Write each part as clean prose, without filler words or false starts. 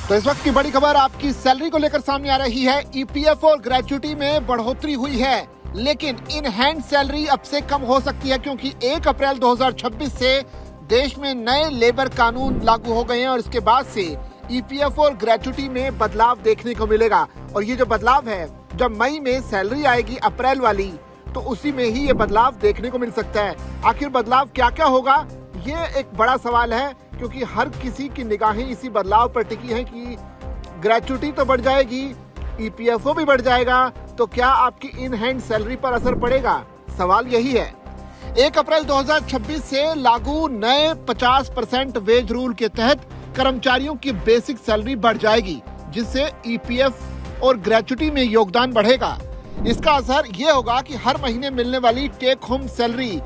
तो इस वक्त की बड़ी खबर आपकी सैलरी को लेकर सामने आ रही है। ईपीएफ और ग्रेच्युटी में बढ़ोतरी हुई है, लेकिन इन हैंड सैलरी अब से कम हो सकती है क्योंकि 1 अप्रैल 2026 से देश में नए लेबर कानून लागू हो गए हैं और इसके बाद से ईपीएफ और ग्रेच्युटी में बदलाव देखने को मिलेगा। और ये जो बदलाव है, जब मई में सैलरी आएगी अप्रैल वाली, तो उसी में ही ये बदलाव देखने को मिल सकता है। आखिर बदलाव क्या क्या होगा, ये एक बड़ा सवाल है क्योंकि हर किसी की निगाहें इसी बदलाव पर टिकी हैं कि ग्रेच्युटी तो बढ़ जाएगी, ईपीएफओ भी बढ़ जाएगा, तो क्या आपकी इन हैंड सैलरी पर असर पड़ेगा? सवाल यही है। 1 अप्रैल 2026 से लागू नए 50% वेज रूल के तहत कर्मचारियों की बेसिक सैलरी बढ़ जाएगी, जिससे ईपीएफ और ग्रेच्युटी में योगदान बढ़ेगा। इसका असर ये होगा कि हर महीने मिलने वाली टेक होम सैलरी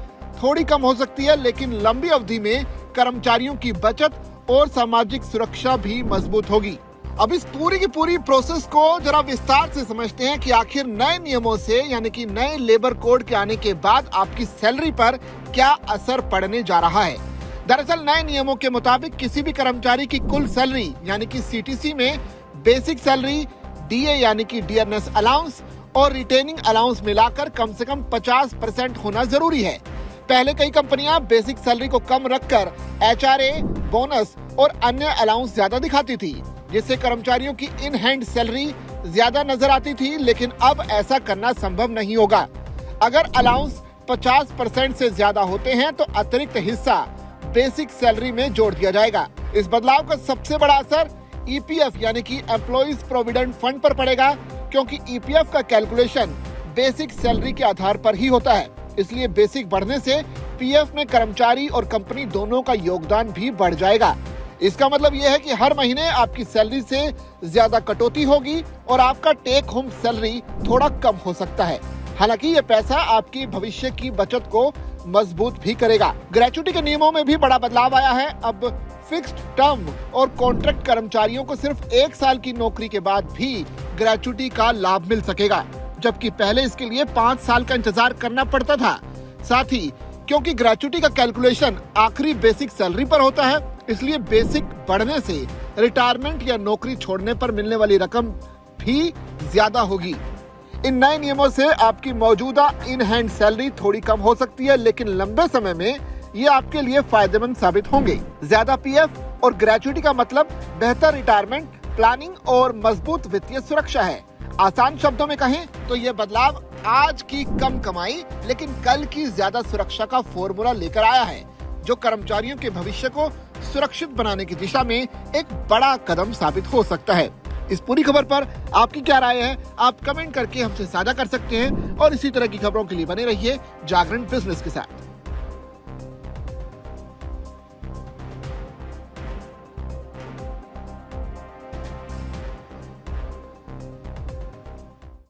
थोड़ी कम हो सकती है, लेकिन लंबी अवधि में कर्मचारियों की बचत और सामाजिक सुरक्षा भी मजबूत होगी। अब इस पूरी की पूरी प्रोसेस को जरा विस्तार से समझते हैं कि आखिर नए नियमों से, यानी कि नए लेबर कोड के आने के बाद आपकी सैलरी पर क्या असर पड़ने जा रहा है। दरअसल नए नियमों के मुताबिक किसी भी कर्मचारी की कुल सैलरी यानी कि सीटीसी में बेसिक सैलरी, डीए यानी कि डियरनेस अलाउंस और रिटेनिंग अलाउंस मिलाकर कम से कम 50% होना जरूरी है। पहले कई कंपनियां बेसिक सैलरी को कम रखकर एचआरए, बोनस और अन्य अलाउंस ज्यादा दिखाती थी, जिससे कर्मचारियों की इन हैंड सैलरी ज्यादा नजर आती थी, लेकिन अब ऐसा करना संभव नहीं होगा। अगर अलाउंस 50% से ज्यादा होते हैं तो अतिरिक्त हिस्सा बेसिक सैलरी में जोड़ दिया जाएगा। इस बदलाव का सबसे बड़ा असर ईपीएफ यानी कि एम्प्लॉइज प्रोविडेंट फंड पर पड़ेगा, क्योंकि ईपीएफ का कैलकुलेशन बेसिक सैलरी के आधार पर ही होता है। इसलिए बेसिक बढ़ने से पीएफ में कर्मचारी और कंपनी दोनों का योगदान भी बढ़ जाएगा। इसका मतलब यह है कि हर महीने आपकी सैलरी से ज्यादा कटौती होगी और आपका टेक होम सैलरी थोड़ा कम हो सकता है। हालांकि ये पैसा आपकी भविष्य की बचत को मजबूत भी करेगा। ग्रेच्युटी के नियमों में भी बड़ा बदलाव आया है। अब फिक्स्ड टर्म और कॉन्ट्रैक्ट कर्मचारियों को सिर्फ 1 साल की नौकरी के बाद भी ग्रेच्युटी का लाभ मिल सकेगा, जबकि पहले इसके लिए 5 साल का इंतजार करना पड़ता था। साथ ही क्योंकि ग्रेच्युटी का कैलकुलेशन आखिरी बेसिक सैलरी पर होता है, इसलिए बेसिक बढ़ने से रिटायरमेंट या नौकरी छोड़ने पर मिलने वाली रकम भी ज्यादा होगी। इन नए नियमों से आपकी मौजूदा इन हैंड सैलरी थोड़ी कम हो सकती है, लेकिन लंबे समय में ये आपके लिए फायदेमंद साबित होंगे। ज्यादा पीएफ और ग्रेच्युटी का मतलब बेहतर रिटायरमेंट प्लानिंग और मजबूत वित्तीय सुरक्षा है। आसान शब्दों में कहें तो ये बदलाव आज की कम कमाई लेकिन कल की ज्यादा सुरक्षा का फॉर्मूला लेकर आया है, जो कर्मचारियों के भविष्य को सुरक्षित बनाने की दिशा में एक बड़ा कदम साबित हो सकता है। इस पूरी खबर पर आपकी क्या राय है, आप कमेंट करके हमसे साझा कर सकते हैं और इसी तरह की खबरों के लिए बने रहिए जागरण बिजनेस के साथ।